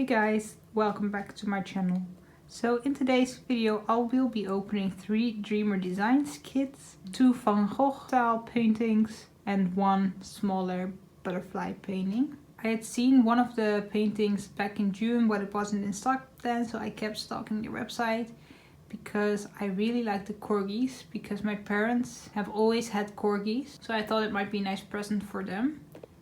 Hey guys, welcome back to my channel. So in today's video I will be opening 3 Dreamer Designs kits, 2 Van Gogh style paintings and 1 smaller butterfly painting. I had seen one of the paintings back in June but it wasn't in stock then, so I kept stalking their website because I really like the corgis, because my parents have always had corgis, so I thought it might be a nice present for them.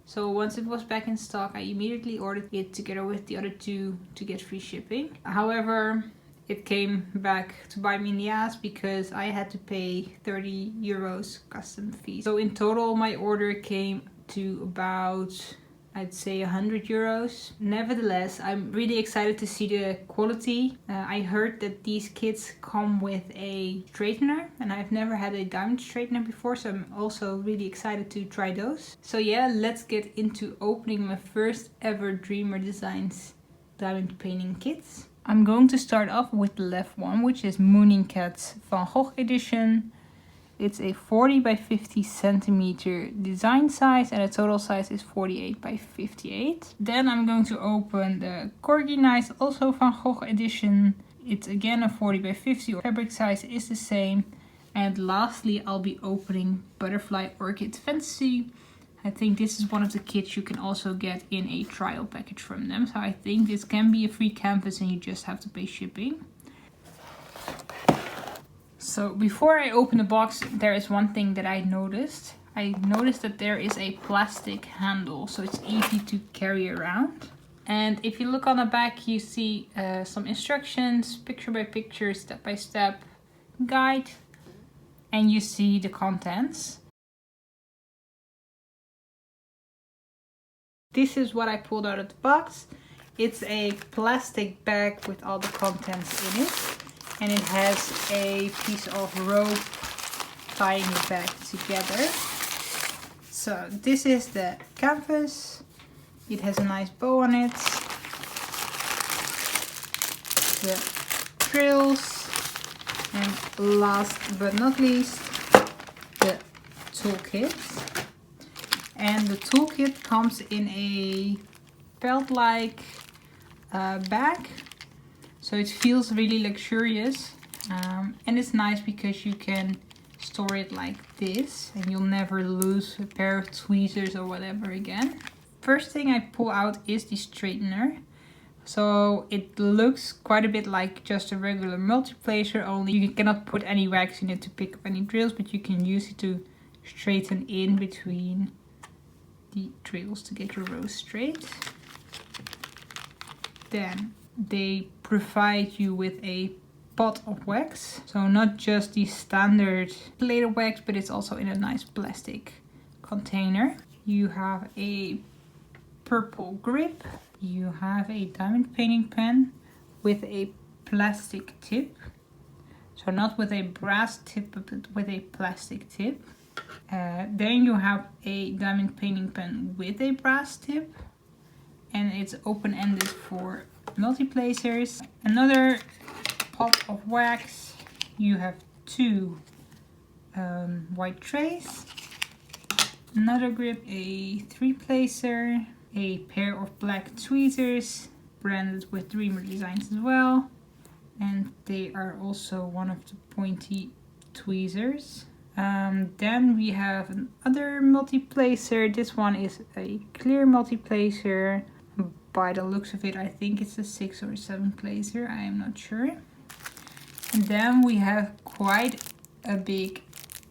So once it was back in stock, I immediately ordered it together with the other 2 to get free shipping. However, it came back to bite me in the ass because I had to pay 30 euros custom fee. So in total, my order came to about, I'd say 100 euros. Nevertheless, I'm really excited to see the quality. I heard that these kits come with a straightener and I've never had a diamond straightener before, so I'm also really excited to try those. So yeah, let's get into opening my first ever Dreamer Designs diamond painting kits. I'm going to start off with the left one, which is Mooning Cat's Van Gogh edition. It's a 40 by 50 centimeter design size and the total size is 48 by 58. Then I'm going to open the Corgi Nice, also Van Gogh edition. It's again a 40 by 50, fabric size is the same. And lastly, I'll be opening Butterfly Orchid Fantasy. I think this is one of the kits you can also get in a trial package from them. So I think this can be a free canvas and you just have to pay shipping. So before I open the box, there is one thing that I noticed. I noticed that there is a plastic handle, so it's easy to carry around. And if you look on the back, you see some instructions, picture by picture, step by step guide, and you see the contents. This is what I pulled out of the box. It's a plastic bag with all the contents in it. And it has a piece of rope tying it back together. So this is the canvas. It has a nice bow on it. The drills. And last but not least, the toolkit. And the toolkit comes in a felt-like bag. So it feels really luxurious and it's nice because you can store it like this and you'll never lose a pair of tweezers or whatever again. First thing I pull out is the straightener. So it looks quite a bit like just a regular multiplacer, only you cannot put any wax in it to pick up any drills, but you can use it to straighten in between the drills to get your rows straight. Then they provide you with a pot of wax, so not just the standard laser wax, but it's also in a nice plastic container. You have a purple grip, you have a diamond painting pen with a plastic tip, so not with a brass tip but with a plastic tip. Then you have a diamond painting pen with a brass tip and it's open-ended for multi-placers. Another pot of wax. You have 2 white trays. Another grip, a 3-placer, a pair of black tweezers branded with Dreamer Designs as well. And they are also one of the pointy tweezers. Then we have another multi-placer. This one is a clear multi-placer. By the looks of it, I think it's a 6 or 7 placer, I am not sure. And then we have quite a big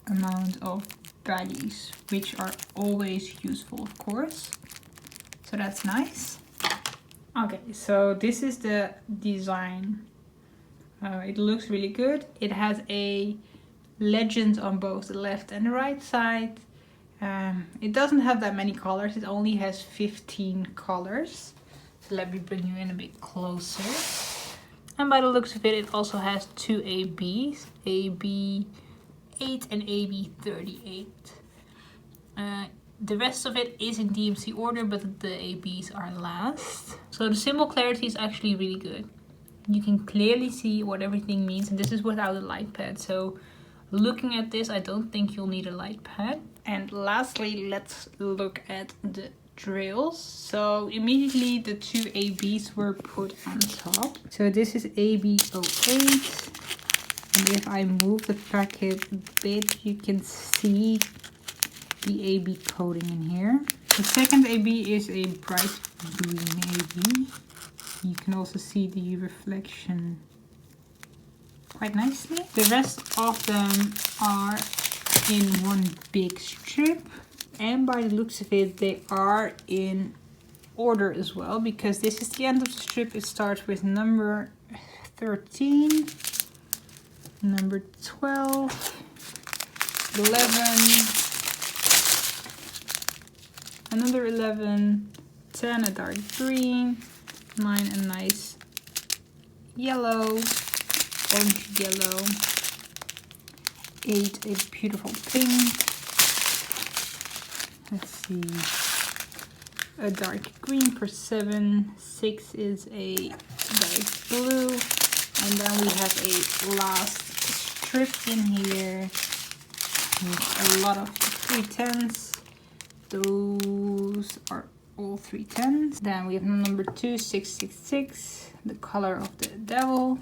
amount of baggies, which are always useful, of course. So that's nice. Okay, so this is the design. It looks really good. It has a legend on both the left and the right side. It doesn't have that many colors, it only has 15 colors. So let me bring you in a bit closer. And by the looks of it, it also has 2 ABs, AB8 and AB38. The rest of it is in DMC order, but the ABs are last. So the symbol clarity is actually really good. You can clearly see what everything means, and this is without a light pad. So looking at this, I don't think you'll need a light pad. And lastly, let's look at the drills. So immediately the two ABs were put on top. So this is AB08. And if I move the packet a bit, you can see the AB coating in here. The second AB is a bright green AB. You can also see the reflection quite nicely. The rest of them are in one big strip. And by the looks of it, they are in order as well, because this is the end of the strip. It starts with number 13, number 12, 11, another 11, 10 a dark green, 9 a nice yellow, orange yellow, 8 a beautiful pink, let's see, a dark green for 7, 6 is a dark blue, and then we have a last strip in here with a lot of 310s. Those are all 310s. Then we have number 2, 666, the color of the devil.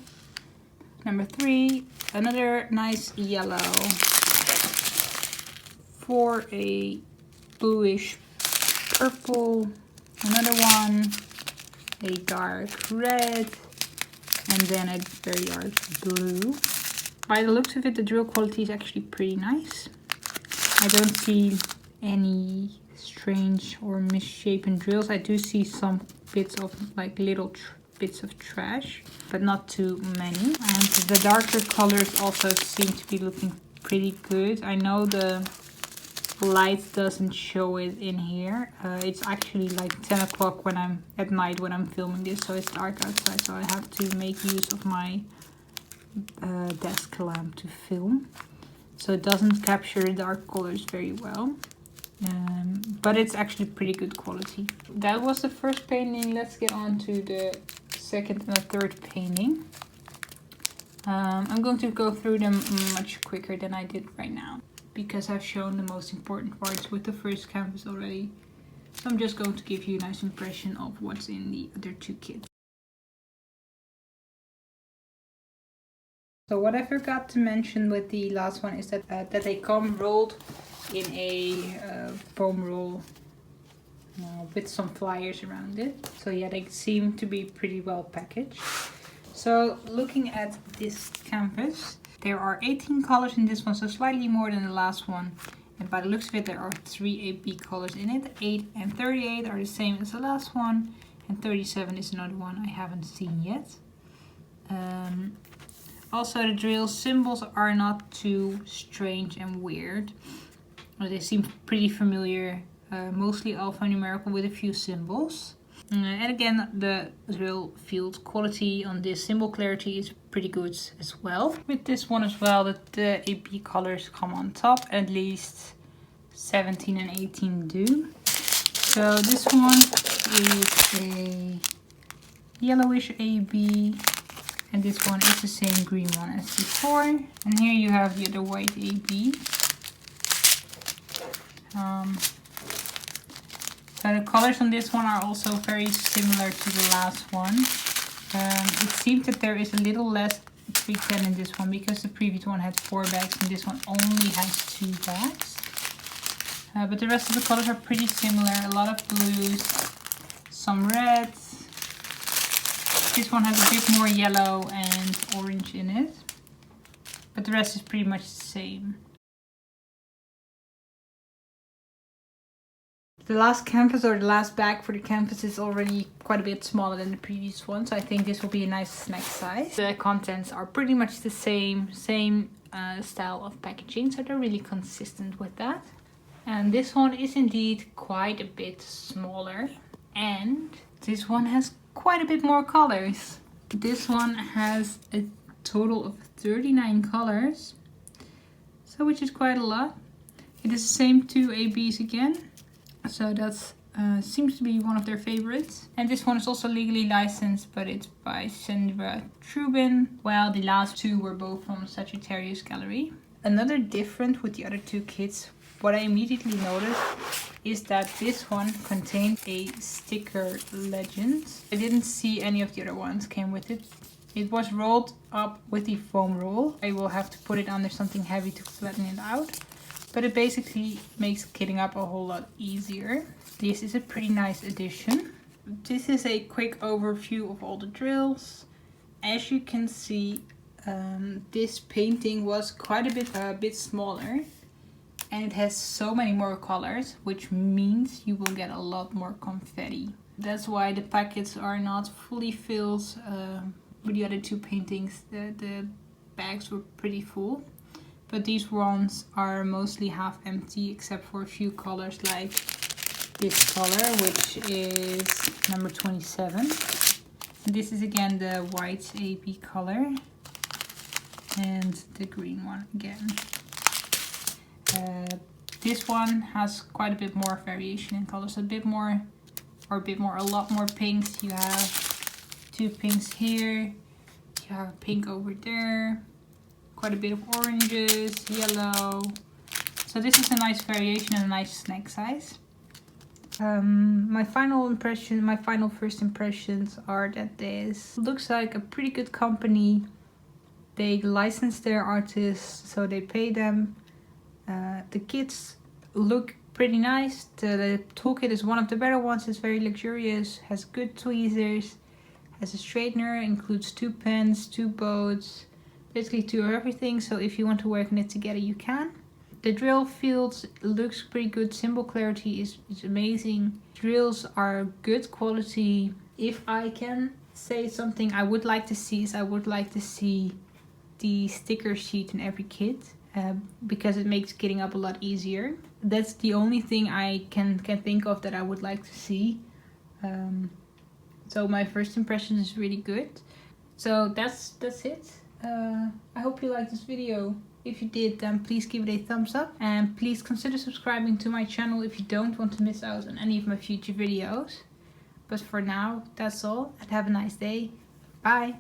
Number 3, another nice yellow. 4, a bluish purple. Another one, a dark red. And then a very dark blue. By the looks of it, the drill quality is actually pretty nice. I don't see any strange or misshapen drills. I do see some bits of like little bits of trash, but not too many. And the darker colors also seem to be looking pretty good. I know the light doesn't show it in here. It's actually like 10 o'clock when I'm at night when I'm filming this, so it's dark outside, so I have to make use of my desk lamp to film, so it doesn't capture the dark colors very well, but it's actually pretty good quality. That was the first painting. Let's get on to the second and the third painting. I'm going to go through them much quicker than I did right now, because I've shown the most important parts with the first canvas already. So I'm just going to give you a nice impression of what's in the other two kits. So what I forgot to mention with the last one is that they come rolled in a foam roll with some flyers around it. So yeah, they seem to be pretty well packaged. So looking at this canvas, there are 18 colors in this one, so slightly more than the last one. And by the looks of it, there are 3 AB colors in it. 8 and 38 are the same as the last one, and 37 is another one I haven't seen yet. Also, the drill symbols are not too strange and weird. They seem pretty familiar, mostly alphanumerical with a few symbols. And again, the drill field quality on this symbol clarity is pretty good as well. With this one as well, that the AB colors come on top, at least 17 and 18 do. So this one is a yellowish AB, and this one is the same green one as before. And here you have the other white AB. So the colors on this one are also very similar to the last one. It seems that there is a little less 310 in this one, because the previous one had 4 bags and this one only has 2 bags. But the rest of the colors are pretty similar. A lot of blues, some reds. This one has a bit more yellow and orange in it, but the rest is pretty much the same. The last canvas, or the last bag for the canvas, is already quite a bit smaller than the previous one, so I think this will be a nice snack size. The contents are pretty much the same style of packaging, so they're really consistent with that. And this one is indeed quite a bit smaller, and this one has quite a bit more colors. This one has a total of 39 colors, so which is quite a lot. It is the same 2 ABs again. So that seems to be one of their favorites. And this one is also legally licensed, but it's by Sandra Trubin, while the last 2 were both from Sagittarius Gallery. Another difference with the other 2 kits, what I immediately noticed is that this one contained a sticker legend. I didn't see any of the other ones came with it. It was rolled up with the foam roll. I will have to put it under something heavy to flatten it out. But it basically makes kitting up a whole lot easier. This is a pretty nice addition. This is a quick overview of all the drills. As you can see, this painting was quite a bit smaller. And it has so many more colors, which means you will get a lot more confetti. That's why the packets are not fully filled. With the other two paintings, the bags were pretty full. But these ones are mostly half empty, except for a few colors like this color, which is number 27. And this is again the white AB color. And the green one again. This one has quite a bit more variation in colors, a lot more pinks. You have 2 pinks here, you have a pink over there, quite a bit of oranges, yellow. So this is a nice variation and a nice snack size. My final first impressions are that this looks like a pretty good company. They license their artists, so they pay them. The kits look pretty nice. The toolkit is one of the better ones. It's very luxurious, has good tweezers, has a straightener, includes 2 pens, 2 bows, basically 2 of everything. So if you want to work on it together, you can. The drill field looks pretty good. Symbol clarity is amazing. Drills are good quality. If I can say something I would like to see is I would like to see the sticker sheet in every kit. Because it makes kitting up a lot easier. That's the only thing I can think of that I would like to see. So my first impression is really good. So that's it. I hope you liked this video. If you did, then please give it a thumbs up. And please consider subscribing to my channel if you don't want to miss out on any of my future videos. But for now, that's all. And have a nice day. Bye.